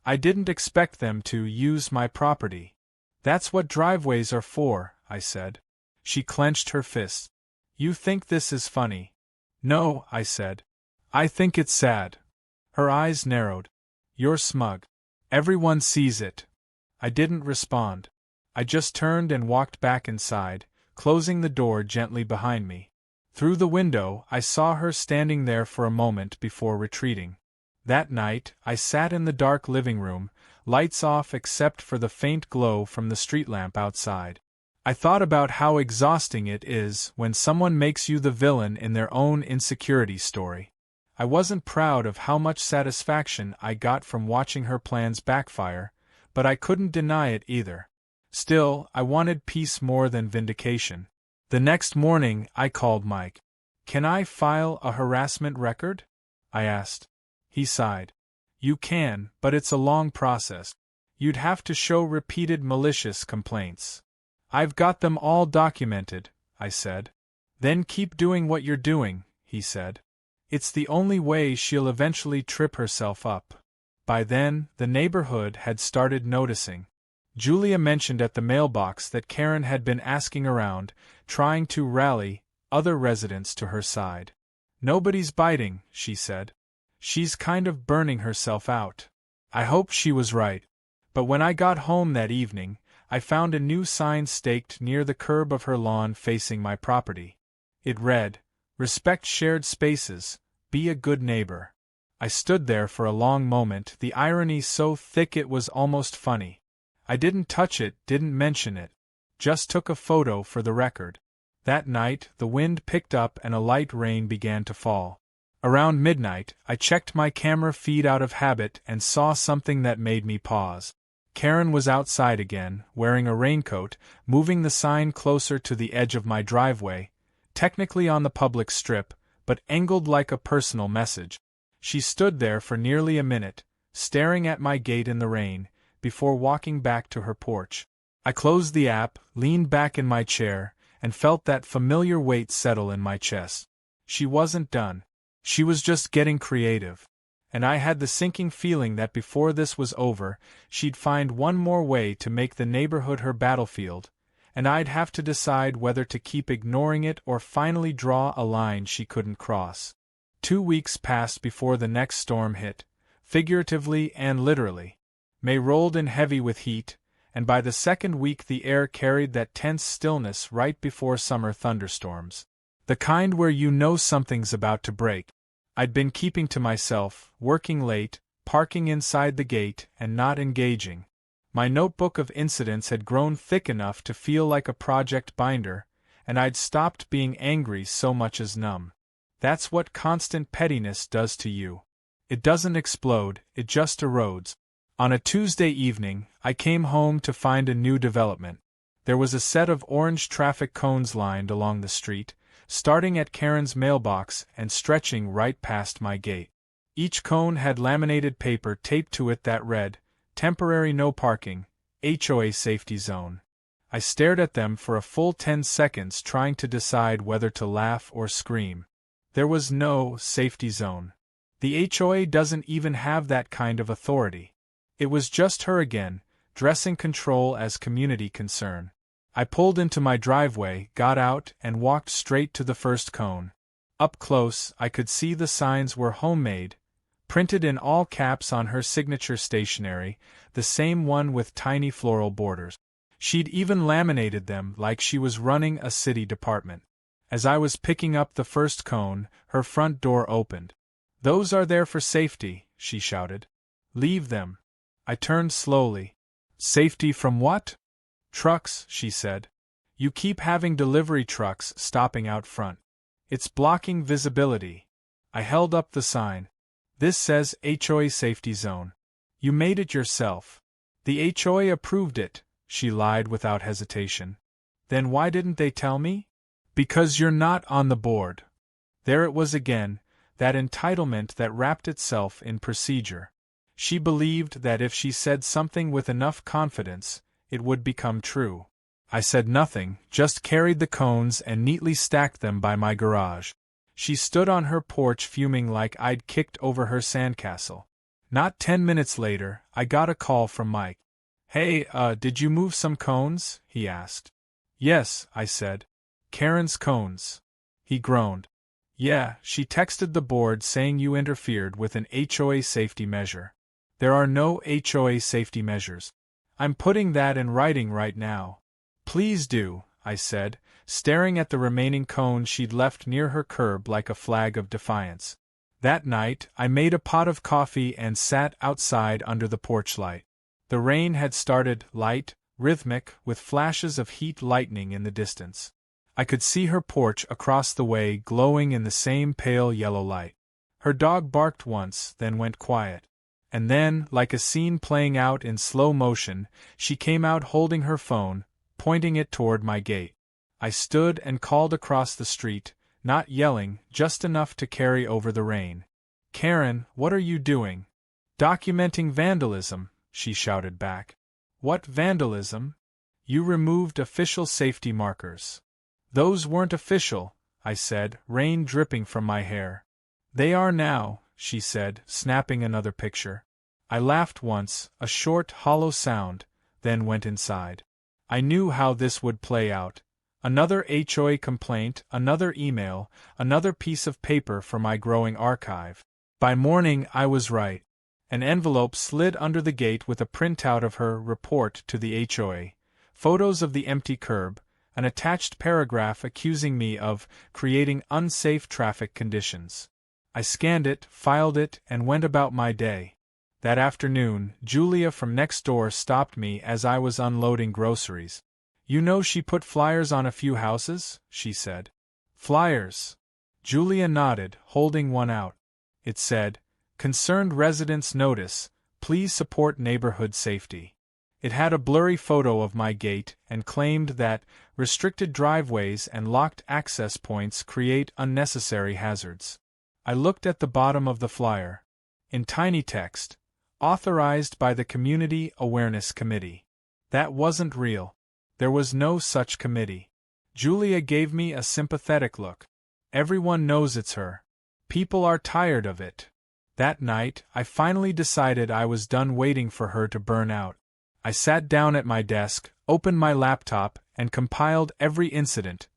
"I didn't expect them to use my property." "That's what driveways are for," I said. She clenched her fists. "You think this is funny?" "No," I said. "I think it's sad." Her eyes narrowed. "You're smug. Everyone sees it." I didn't respond. I just turned and walked back inside, closing the door gently behind me. Through the window, I saw her standing there for a moment before retreating. That night, I sat in the dark living room, lights off except for the faint glow from the street lamp outside. I thought about how exhausting it is when someone makes you the villain in their own insecurity story. I wasn't proud of how much satisfaction I got from watching her plans backfire, but I couldn't deny it either. Still, I wanted peace more than vindication. The next morning, I called Mike. "Can I file a harassment record?" I asked. He sighed. "You can, but it's a long process. You'd have to show repeated malicious complaints." "I've got them all documented," I said. "Then keep doing what you're doing," he said. "It's the only way she'll eventually trip herself up." By then, the neighborhood had started noticing. Julia mentioned at the mailbox that Karen had been asking around, trying to rally other residents to her side. "Nobody's biting," she said. "She's kind of burning herself out." I hoped she was right. But when I got home that evening, I found a new sign staked near the curb of her lawn facing my property. It read, "Respect shared spaces, be a good neighbor." I stood there for a long moment, the irony so thick it was almost funny. I didn't touch it, didn't mention it. Just took a photo for the record. That night, the wind picked up and a light rain began to fall. Around midnight, I checked my camera feed out of habit and saw something that made me pause. Karen was outside again, wearing a raincoat, moving the sign closer to the edge of my driveway, technically on the public strip, but angled like a personal message. She stood there for nearly a minute, staring at my gate in the rain, before walking back to her porch. I closed the app, leaned back in my chair, and felt that familiar weight settle in my chest. She wasn't done. She was just getting creative. And I had the sinking feeling that before this was over, she'd find one more way to make the neighborhood her battlefield, and I'd have to decide whether to keep ignoring it or finally draw a line she couldn't cross. 2 weeks passed before the next storm hit, figuratively and literally. May rolled in heavy with heat, and by the second week the air carried that tense stillness right before summer thunderstorms. The kind where you know something's about to break. I'd been keeping to myself, working late, parking inside the gate, and not engaging. My notebook of incidents had grown thick enough to feel like a project binder, and I'd stopped being angry so much as numb. That's what constant pettiness does to you. It doesn't explode, it just erodes. On a Tuesday evening, I came home to find a new development. There was a set of orange traffic cones lined along the street, starting at Karen's mailbox and stretching right past my gate. Each cone had laminated paper taped to it that read, "Temporary no parking, HOA safety zone." I stared at them for a full 10 seconds trying to decide whether to laugh or scream. There was no safety zone. The HOA doesn't even have that kind of authority. It was just her again, dressing control as community concern. I pulled into my driveway, got out, and walked straight to the first cone. Up close, I could see the signs were homemade, printed in all caps on her signature stationery, the same one with tiny floral borders. She'd even laminated them like she was running a city department. As I was picking up the first cone, her front door opened. "Those are there for safety," she shouted. "Leave them." I turned slowly. "Safety from what?" "Trucks," she said. You keep having delivery trucks stopping out front. It's blocking visibility. I held up the sign. This says HOA Safety Zone. You made it yourself. The HOA approved it, she lied without hesitation. Then why didn't they tell me? Because you're not on the board. There it was again, that entitlement that wrapped itself in procedure. She believed that if she said something with enough confidence, it would become true. I said nothing, just carried the cones and neatly stacked them by my garage. She stood on her porch fuming like I'd kicked over her sandcastle. Not 10 minutes later, I got a call from Mike. Hey, did you move some cones? He asked. Yes, I said. Karen's cones. He groaned. Yeah, she texted the board saying you interfered with an HOA safety measure. There are no HOA safety measures. I'm putting that in writing right now. Please do, I said, staring at the remaining cones she'd left near her curb like a flag of defiance. That night, I made a pot of coffee and sat outside under the porch light. The rain had started, light, rhythmic, with flashes of heat lightning in the distance. I could see her porch across the way glowing in the same pale yellow light. Her dog barked once, then went quiet. And then, like a scene playing out in slow motion, she came out holding her phone, pointing it toward my gate. I stood and called across the street, not yelling, just enough to carry over the rain. Karen, what are you doing? Documenting vandalism, she shouted back. What vandalism? You removed official safety markers. Those weren't official, I said, rain dripping from my hair. They are now, she said, snapping another picture. I laughed once, a short, hollow sound, then went inside. I knew how this would play out. Another HOA complaint, another email, another piece of paper for my growing archive. By morning I was right. An envelope slid under the gate with a printout of her report to the HOA, photos of the empty curb, an attached paragraph accusing me of creating unsafe traffic conditions. I scanned it, filed it, and went about my day. That afternoon, Julia from next door stopped me as I was unloading groceries. You know she put flyers on a few houses? She said. Flyers? Julia nodded, holding one out. It said, Concerned residents notice, please support neighborhood safety. It had a blurry photo of my gate and claimed that restricted driveways and locked access points create unnecessary hazards. I looked at the bottom of the flyer. In tiny text, authorized by the Community Awareness Committee. That wasn't real. There was no such committee. Julia gave me a sympathetic look. Everyone knows it's her. People are tired of it. That night, I finally decided I was done waiting for her to burn out. I sat down at my desk, opened my laptop, and compiled every incident.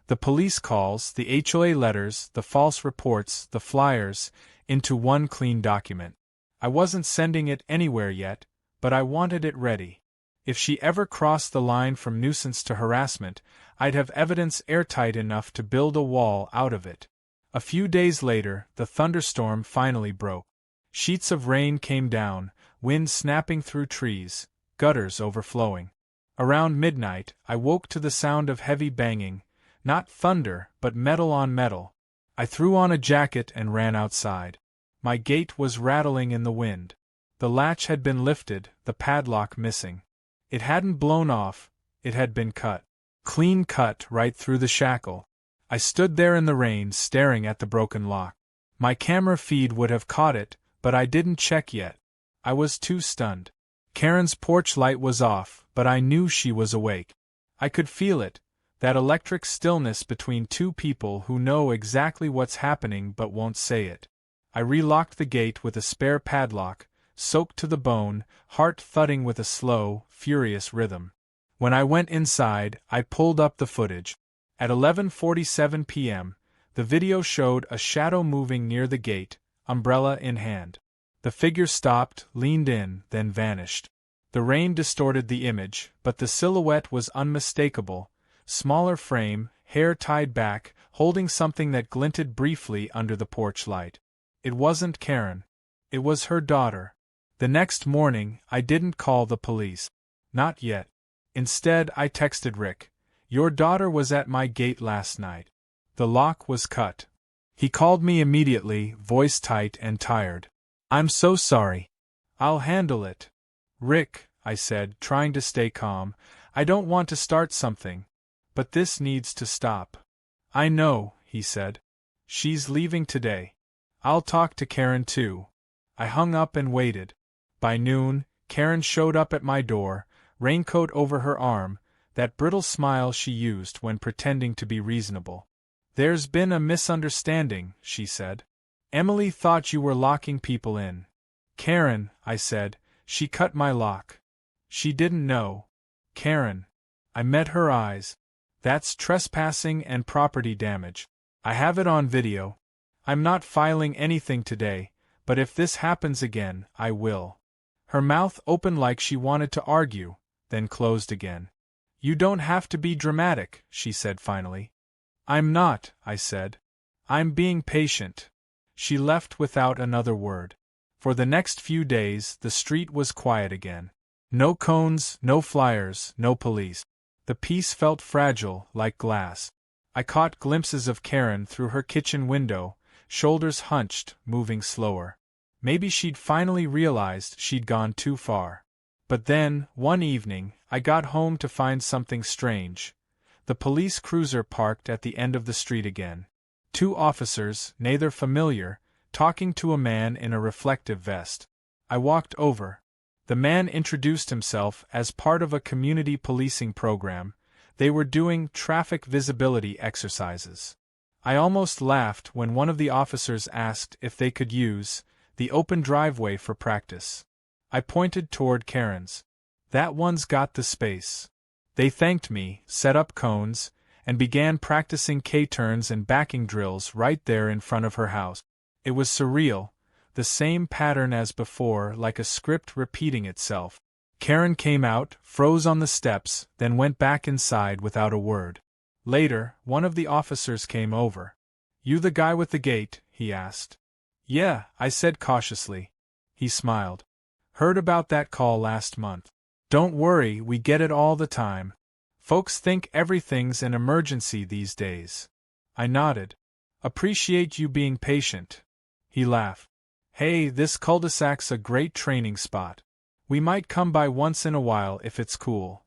The police calls, the HOA letters, the false reports, the flyers, into one clean document. I wasn't sending it anywhere yet, but I wanted it ready. If she ever crossed the line from nuisance to harassment, I'd have evidence airtight enough to build a wall out of it. A few days later, the thunderstorm finally broke. Sheets of rain came down, wind snapping through trees, gutters overflowing. Around midnight, I woke to the sound of heavy banging, not thunder, but metal on metal. I threw on a jacket and ran outside. My gate was rattling in the wind. The latch had been lifted, the padlock missing. It hadn't blown off, it had been cut. Clean cut right through the shackle. I stood there in the rain staring at the broken lock. My camera feed would have caught it, but I didn't check yet. I was too stunned. Karen's porch light was off, but I knew she was awake. I could feel it, that electric stillness between two people who know exactly what's happening but won't say it. I relocked the gate with a spare padlock, soaked to the bone, heart thudding with a slow, furious rhythm. When I went inside, I pulled up the footage. At 11:47 p.m., the video showed a shadow moving near the gate, umbrella in hand. The figure stopped, leaned in, then vanished. The rain distorted the image, but the silhouette was unmistakable. Smaller frame, hair tied back, holding something that glinted briefly under the porch light. It wasn't Karen. It was her daughter. The next morning, I didn't call the police. Not yet. Instead, I texted Rick. Your daughter was at my gate last night. The lock was cut. He called me immediately, voice tight and tired. I'm so sorry. I'll handle it. Rick, I said, trying to stay calm, I don't want to start something. But this needs to stop. I know, he said. She's leaving today. I'll talk to Karen too. I hung up and waited. By noon, Karen showed up at my door, raincoat over her arm, that brittle smile she used when pretending to be reasonable. There's been a misunderstanding, she said. Emily thought you were locking people in. Karen, I said, she cut my lock. She didn't know. Karen. I met her eyes. That's trespassing and property damage. I have it on video. I'm not filing anything today, but if this happens again, I will. Her mouth opened like she wanted to argue, then closed again. You don't have to be dramatic, she said finally. I'm not, I said. I'm being patient. She left without another word. For the next few days, the street was quiet again. No cones, no flyers, no police. The peace felt fragile, like glass. I caught glimpses of Karen through her kitchen window, shoulders hunched, moving slower. Maybe she'd finally realized she'd gone too far. But then, one evening, I got home to find something strange. The police cruiser parked at the end of the street again. 2 officers, neither familiar, talking to a man in a reflective vest. I walked over. The man introduced himself as part of a community policing program. They were doing traffic visibility exercises. I almost laughed when one of the officers asked if they could use the open driveway for practice. I pointed toward Karen's. That one's got the space. They thanked me, set up cones, and began practicing K-turns and backing drills right there in front of her house. It was surreal, the same pattern as before, like a script repeating itself. Karen came out, froze on the steps, then went back inside without a word. Later, one of the officers came over. You the guy with the gate? He asked. Yeah, I said cautiously. He smiled. Heard about that call last month. Don't worry, we get it all the time. Folks think everything's an emergency these days. I nodded. Appreciate you being patient. He laughed. Hey, this cul-de-sac's a great training spot. We might come by once in a while if it's cool.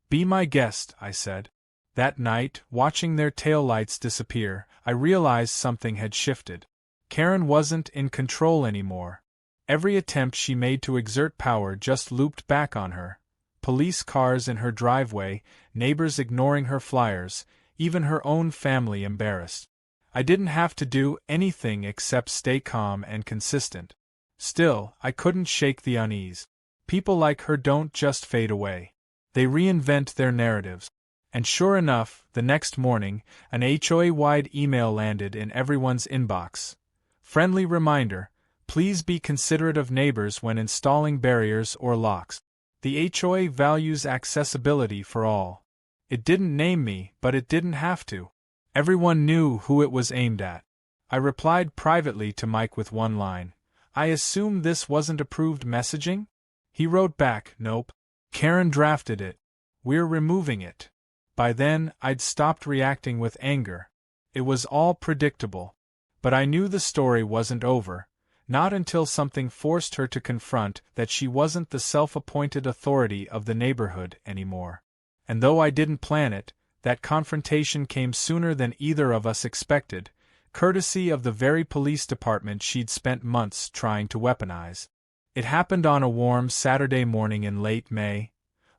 Be my guest, I said. That night, watching their taillights disappear, I realized something had shifted. Karen wasn't in control anymore. Every attempt she made to exert power just looped back on her. Police cars in her driveway, neighbors ignoring her flyers, even her own family embarrassed. I didn't have to do anything except stay calm and consistent. Still, I couldn't shake the unease. People like her don't just fade away. They reinvent their narratives. And sure enough, the next morning, an HOA-wide email landed in everyone's inbox. Friendly reminder, please be considerate of neighbors when installing barriers or locks. The HOA values accessibility for all. It didn't name me, but it didn't have to. Everyone knew who it was aimed at. I replied privately to Mike with one line. I assume this wasn't approved messaging? He wrote back, nope. Karen drafted it. We're removing it. By then, I'd stopped reacting with anger. It was all predictable. But I knew the story wasn't over, not until something forced her to confront that she wasn't the self-appointed authority of the neighborhood anymore. And though I didn't plan it, that confrontation came sooner than either of us expected, courtesy of the very police department she'd spent months trying to weaponize. It happened on a warm Saturday morning in late May,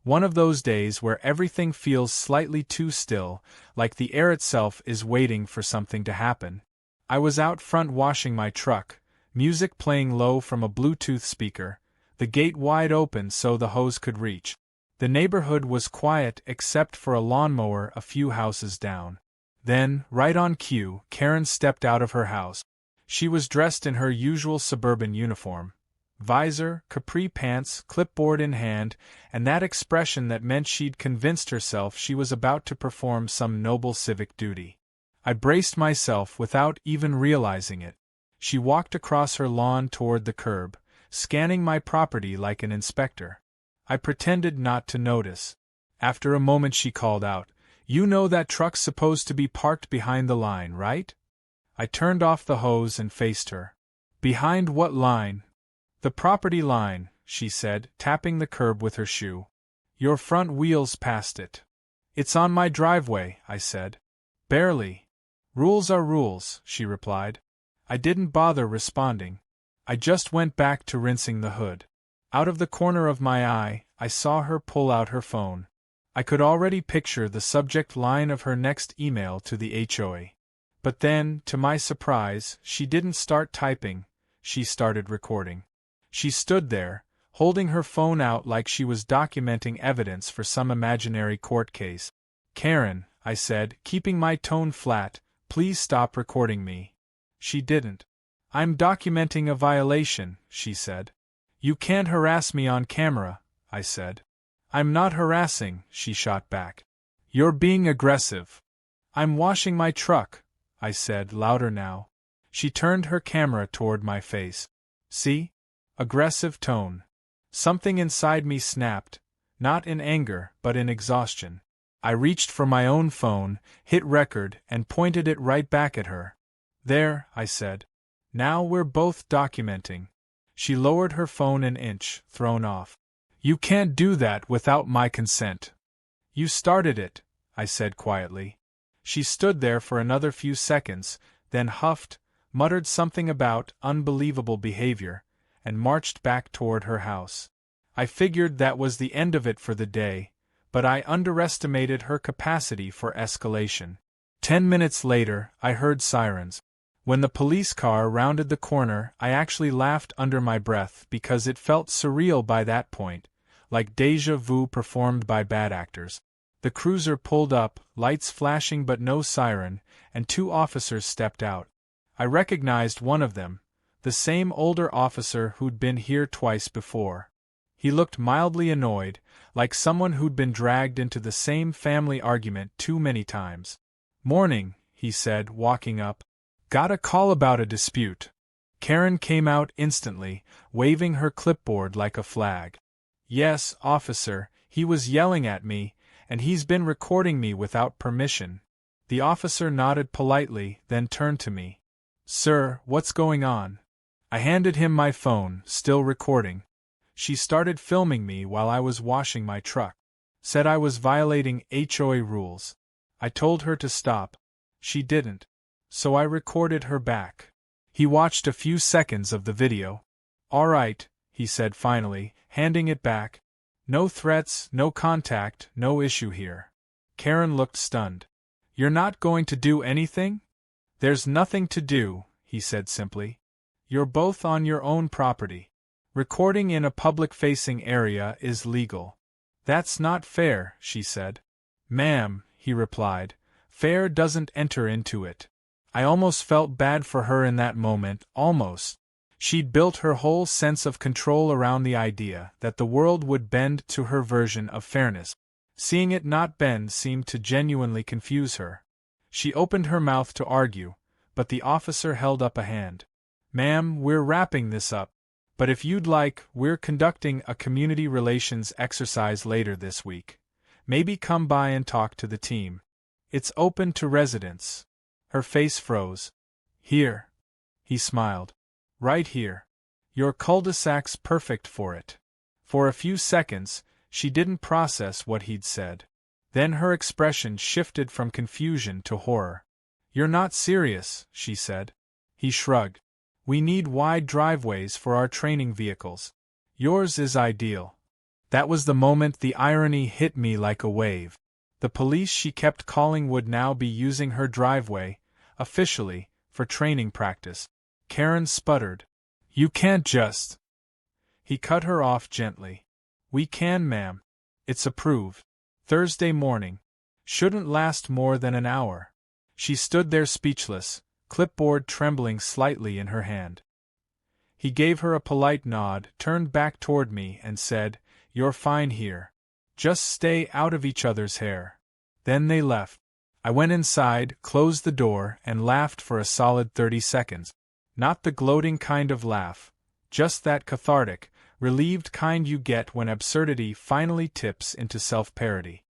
one of those days where everything feels slightly too still, like the air itself is waiting for something to happen. I was out front washing my truck, music playing low from a Bluetooth speaker, the gate wide open so the hose could reach. The neighborhood was quiet except for a lawnmower a few houses down. Then, right on cue, Karen stepped out of her house. She was dressed in her usual suburban uniform. Visor, capri pants, clipboard in hand, and that expression that meant she'd convinced herself she was about to perform some noble civic duty. I braced myself without even realizing it. She walked across her lawn toward the curb, scanning my property like an inspector. I pretended not to notice. After a moment she called out, You know that truck's supposed to be parked behind the line, right? I turned off the hose and faced her. Behind what line? The property line, she said, tapping the curb with her shoe. Your front wheels passed it. It's on my driveway, I said. Barely. Rules are rules, she replied. I didn't bother responding. I just went back to rinsing the hood. Out of the corner of my eye, I saw her pull out her phone. I could already picture the subject line of her next email to the HOA. But then, to my surprise, she didn't start typing, she started recording. She stood there, holding her phone out like she was documenting evidence for some imaginary court case. Karen, I said, keeping my tone flat, please stop recording me. She didn't. I'm documenting a violation, she said. You can't harass me on camera, I said. I'm not harassing, she shot back. You're being aggressive. I'm washing my truck, I said, louder now. She turned her camera toward my face. See? Aggressive tone. Something inside me snapped, not in anger, but in exhaustion. I reached for my own phone, hit record, and pointed it right back at her. There, I said. Now we're both documenting. She lowered her phone an inch, thrown off. You can't do that without my consent. You started it, I said quietly. She stood there for another few seconds, then huffed, muttered something about unbelievable behavior, and marched back toward her house. I figured that was the end of it for the day, but I underestimated her capacity for escalation. 10 minutes later, I heard sirens. When the police car rounded the corner, I actually laughed under my breath because it felt surreal by that point, like déjà vu performed by bad actors. The cruiser pulled up, lights flashing but no siren, and 2 officers stepped out. I recognized one of them, the same older officer who'd been here twice before. He looked mildly annoyed, like someone who'd been dragged into the same family argument too many times. Morning, he said, walking up. Got a call about a dispute. Karen came out instantly, waving her clipboard like a flag. Yes, officer, he was yelling at me, and he's been recording me without permission. The officer nodded politely, then turned to me. Sir, what's going on? I handed him my phone, still recording. She started filming me while I was washing my truck. Said I was violating HOA rules. I told her to stop. She didn't. So I recorded her back. He watched a few seconds of the video. All right, he said finally, handing it back. No threats, no contact, no issue here. Karen looked stunned. You're not going to do anything? There's nothing to do, he said simply. You're both on your own property. Recording in a public-facing area is legal. That's not fair, she said. Ma'am, he replied, fair doesn't enter into it. I almost felt bad for her in that moment, almost. She'd built her whole sense of control around the idea that the world would bend to her version of fairness. Seeing it not bend seemed to genuinely confuse her. She opened her mouth to argue, but the officer held up a hand. Ma'am, we're wrapping this up. But if you'd like, we're conducting a community relations exercise later this week. Maybe come by and talk to the team. It's open to residents. Her face froze. Here. He smiled. Right here. Your cul-de-sac's perfect for it. For a few seconds, she didn't process what he'd said. Then her expression shifted from confusion to horror. You're not serious, she said. He shrugged. We need wide driveways for our training vehicles. Yours is ideal. That was the moment the irony hit me like a wave. The police she kept calling would now be using her driveway, officially, for training practice. Karen sputtered. You can't just. He cut her off gently. We can, ma'am. It's approved. Thursday morning. Shouldn't last more than an hour. She stood there speechless, clipboard trembling slightly in her hand. He gave her a polite nod, turned back toward me, and said, You're fine here. Just stay out of each other's hair. Then they left. I went inside, closed the door, and laughed for a solid 30 seconds. Not the gloating kind of laugh, just that cathartic, relieved kind you get when absurdity finally tips into self-parody.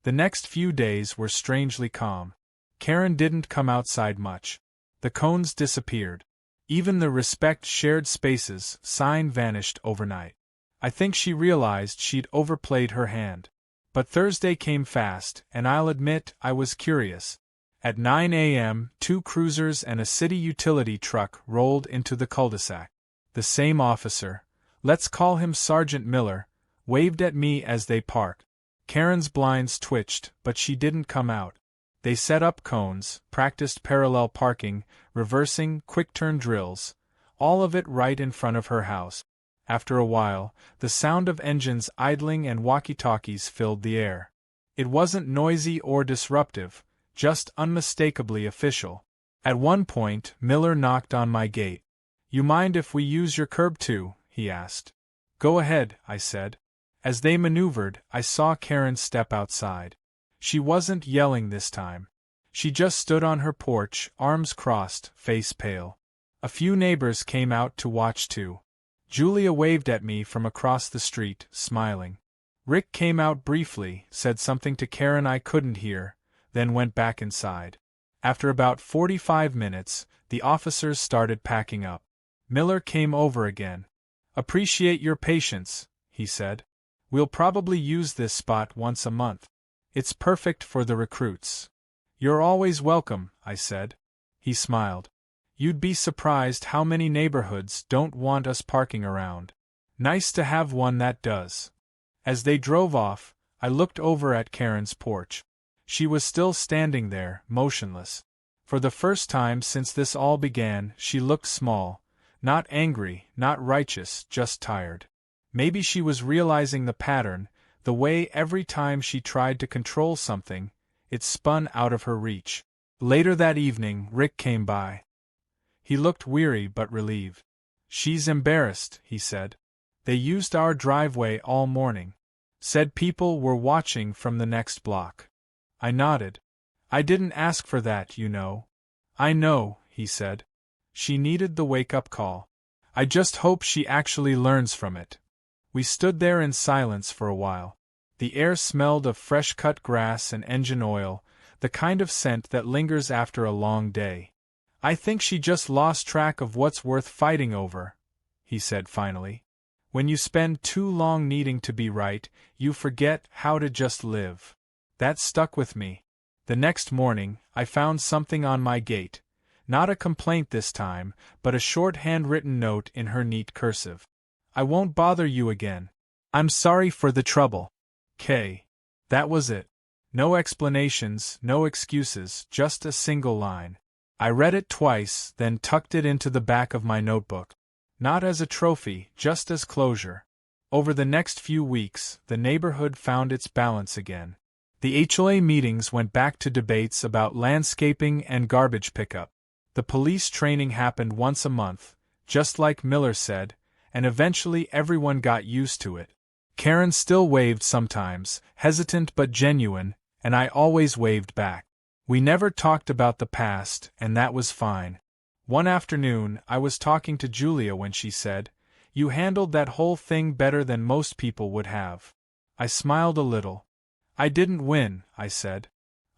The next few days were strangely calm. Karen didn't come outside much. The cones disappeared. Even the respect shared spaces sign vanished overnight. I think she realized she'd overplayed her hand. But Thursday came fast, and I'll admit I was curious. At 9 a.m., 2 cruisers and a city utility truck rolled into the cul-de-sac. The same officer, let's call him Sergeant Miller, waved at me as they parked. Karen's blinds twitched, but she didn't come out. They set up cones, practiced parallel parking, reversing, quick-turn drills, all of it right in front of her house. After a while, the sound of engines idling and walkie-talkies filled the air. It wasn't noisy or disruptive, just unmistakably official. At one point, Miller knocked on my gate. "You mind if we use your curb too?" he asked. "Go ahead," I said. As they maneuvered, I saw Karen step outside. She wasn't yelling this time. She just stood on her porch, arms crossed, face pale. A few neighbors came out to watch too. Julia waved at me from across the street, smiling. Rick came out briefly, said something to Karen I couldn't hear, then went back inside. After about 45 minutes, the officers started packing up. Miller came over again. "Appreciate your patience," he said. "We'll probably use this spot once a month. It's perfect for the recruits." "You're always welcome," I said. He smiled. "You'd be surprised how many neighborhoods don't want us parking around. Nice to have one that does." As they drove off, I looked over at Karen's porch. She was still standing there, motionless. For the first time since this all began, she looked small. Not angry, not righteous, just tired. Maybe she was realizing the pattern, the way every time she tried to control something, it spun out of her reach. Later that evening, Rick came by. He looked weary but relieved. "She's embarrassed," he said. "They used our driveway all morning. Said people were watching from the next block." I nodded. "I didn't ask for that, you know." "I know," he said. "She needed the wake-up call. I just hope she actually learns from it." We stood there in silence for a while. The air smelled of fresh-cut grass and engine oil, the kind of scent that lingers after a long day. "I think she just lost track of what's worth fighting over," he said finally. "When you spend too long needing to be right, you forget how to just live." That stuck with me. The next morning, I found something on my gate. Not a complaint this time, but a short handwritten note in her neat cursive. "I won't bother you again. I'm sorry for the trouble. K." That was it. No explanations, no excuses, just a single line. I read it twice, then tucked it into the back of my notebook. Not as a trophy, just as closure. Over the next few weeks, the neighborhood found its balance again. The HOA meetings went back to debates about landscaping and garbage pickup. The police training happened once a month, just like Miller said, and eventually everyone got used to it. Karen still waved sometimes, hesitant but genuine, and I always waved back. We never talked about the past, and that was fine. One afternoon, I was talking to Julia when she said, "You handled that whole thing better than most people would have." I smiled a little. "I didn't win," I said.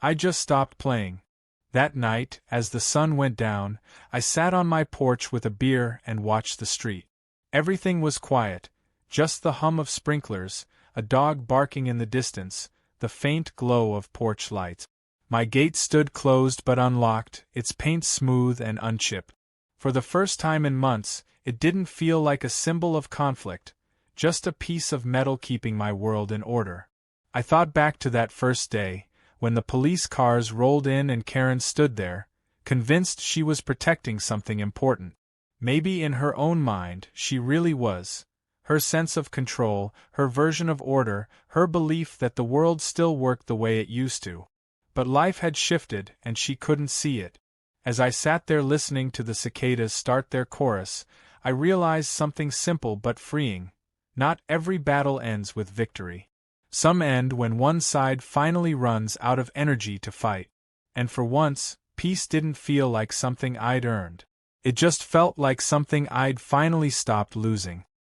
"I just stopped playing." That night, as the sun went down, I sat on my porch with a beer and watched the street. Everything was quiet, just the hum of sprinklers, a dog barking in the distance, the faint glow of porch lights. My gate stood closed but unlocked, its paint smooth and unchipped. For the first time in months, it didn't feel like a symbol of conflict, just a piece of metal keeping my world in order. I thought back to that first day, when the police cars rolled in and Karen stood there, convinced she was protecting something important. Maybe in her own mind, she really was. Her sense of control, her version of order, her belief that the world still worked the way it used to. But life had shifted, and she couldn't see it. As I sat there listening to the cicadas start their chorus, I realized something simple but freeing. Not every battle ends with victory. Some end when one side finally runs out of energy to fight. And for once, peace didn't feel like something I'd earned. It just felt like something I'd finally stopped losing.